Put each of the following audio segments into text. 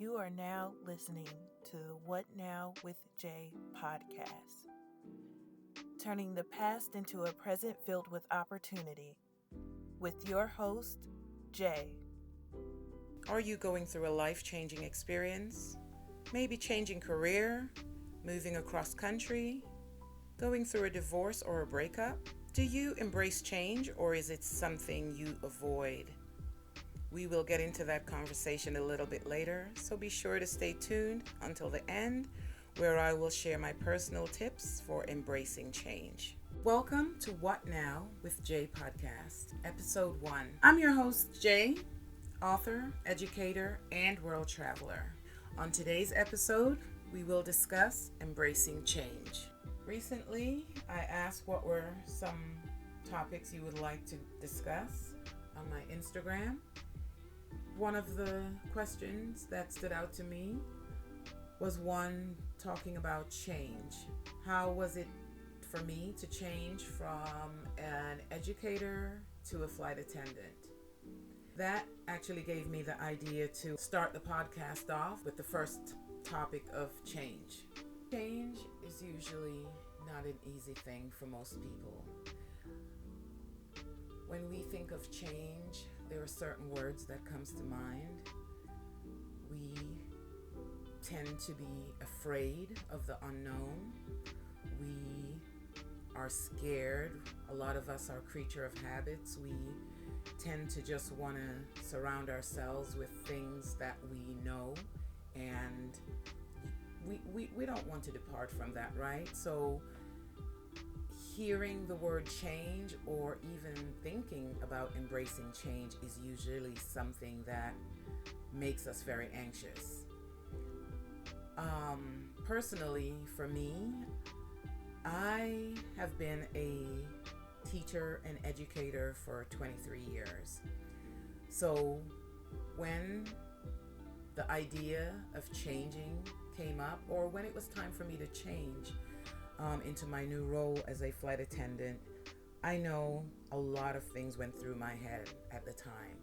You are now listening to the What Now with Jay podcast, turning the past into a present filled with opportunity, with your host, Jay. Are you going through a life-changing experience? Maybe changing career, moving across country, going through a divorce or a breakup? Do you embrace change, or is it something you avoid? We will get into that conversation a little bit later, so be sure to stay tuned until the end, where I will share my personal tips for embracing change. Welcome to What Now with Jay podcast, episode 1. I'm your host, Jay, author, educator, and world traveler. On today's episode, we will discuss embracing change. Recently, I asked what were some topics you would like to discuss on my Instagram. One of the questions that stood out to me was one talking about change. How was it for me to change from an educator to a flight attendant? That actually gave me the idea to start the podcast off with the first topic of change. Change is usually not an easy thing for most people. When we think of change, there are certain words that comes to mind. We tend to be afraid of the unknown. We are scared. A lot of us are creature of habits. We tend to just want to surround ourselves with things that we know, and we don't want to depart from that, right? So hearing the word change or even thinking about embracing change is usually something that makes us very anxious. Personally, for me, I have been a teacher and educator for 23 years. So when the idea of changing came up, or when it was time for me to change into my new role as a flight attendant, I know a lot of things went through my head at the time.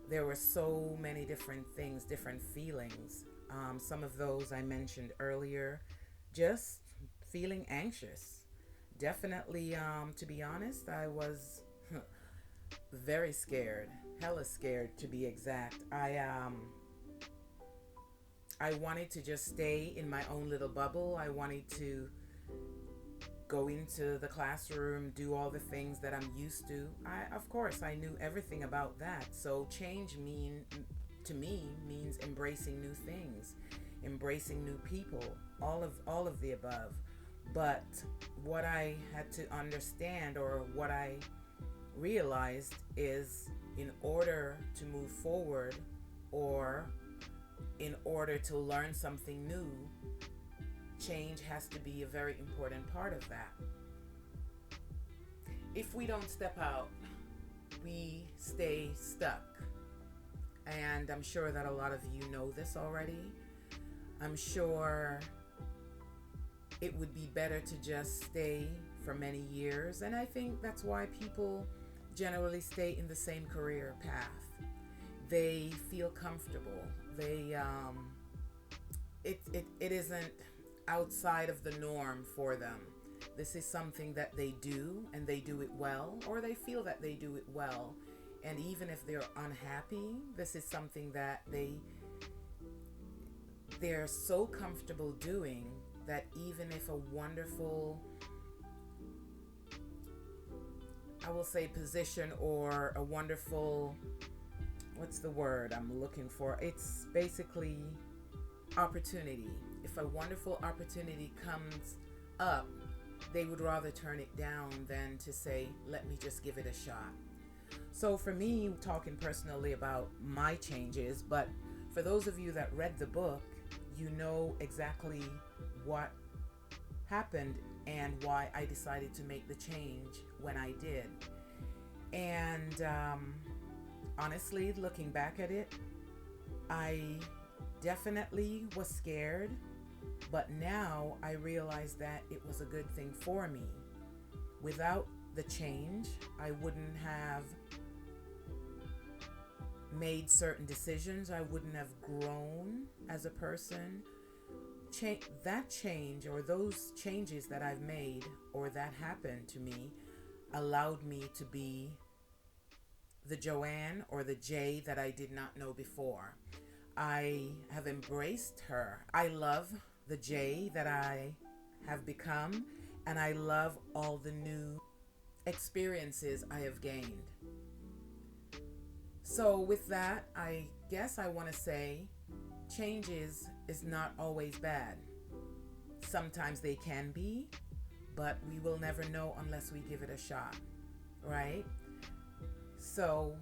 There were so many different things, different feelings. Some of those I mentioned earlier, just feeling anxious. Definitely, to be honest, I was very scared, hella scared to be exact. I wanted to just stay in my own little bubble. I wanted to go into the classroom, do all the things that I'm used to. Of course, I knew everything about that. So change to me means embracing new things, embracing new people, all of the above. But what I had to understand, or what I realized, is in order to move forward, or in order to learn something new, change has to be a very important part of that. If we don't step out, we stay stuck. And I'm sure that a lot of you know this already. I'm sure it would be better to just stay for many years. And I think that's why people generally stay in the same career path. They feel comfortable. It isn't outside of the norm for them. This is something that they do, and they do it well, or they feel that they do it well. And even if they're unhappy, this is something that they're so comfortable doing that even if a wonderful, I will say, position, or a wonderful, what's the word I'm looking for? It's basically opportunity. If a wonderful opportunity comes up, they would rather turn it down than to say, let me just give it a shot. So for me, talking personally about my changes, but for those of you that read the book, you know exactly what happened and why I decided to make the change when I did. And honestly, looking back at it, I definitely was scared, but now I realize that it was a good thing for me. Without the change, I wouldn't have made certain decisions. I wouldn't have grown as as a person, that change or those changes that I've made or that happened to me allowed me to be the Joanne or the Jay that I did not know before. I have embraced her. I love the Jay that I have become, and I love all the new experiences I have gained. So with that, I guess I want to say changes is not always bad. Sometimes they can be, but we will never know unless we give it a shot, right? So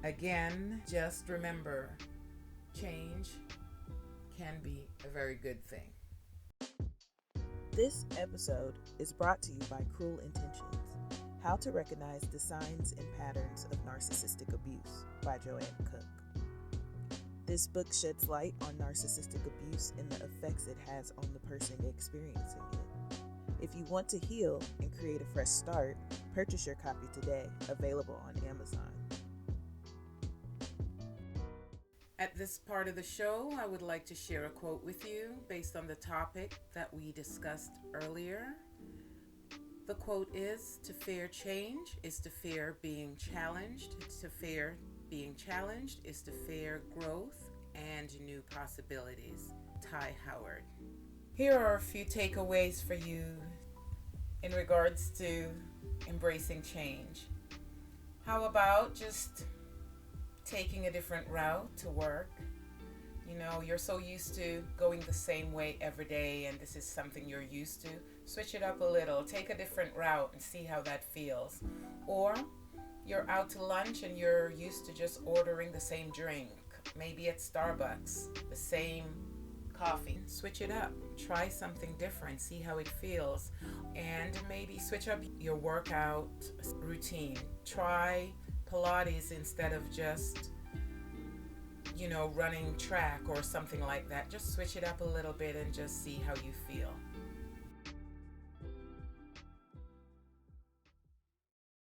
again, just remember, change can be a very good thing. This episode is brought to you by Cruel Intentions: How to Recognize the Signs and Patterns of Narcissistic Abuse by Joanne Cook. This book sheds light on narcissistic abuse and the effects it has on the person experiencing it. If you want to heal and create a fresh start, purchase your copy today, available on Amazon. At this part of the show, I would like to share a quote with you based on the topic that we discussed earlier. The quote is, "To fear change is to fear being challenged. To fear being challenged is to fear growth and new possibilities." Ty Howard. Here are a few takeaways for you in regards to embracing change. How about just taking a different route to work? You know, you're so used to going the same way every day, and this is something you're used to. Switch it up a little. Take a different route and see how that feels. Or you're out to lunch and you're used to just ordering the same drink. Maybe at Starbucks, the same coffee. Switch it up. Try something different. See how it feels. And maybe switch up your workout routine. Try Pilates instead of just, running track or something like that. Just switch it up a little bit and just see how you feel.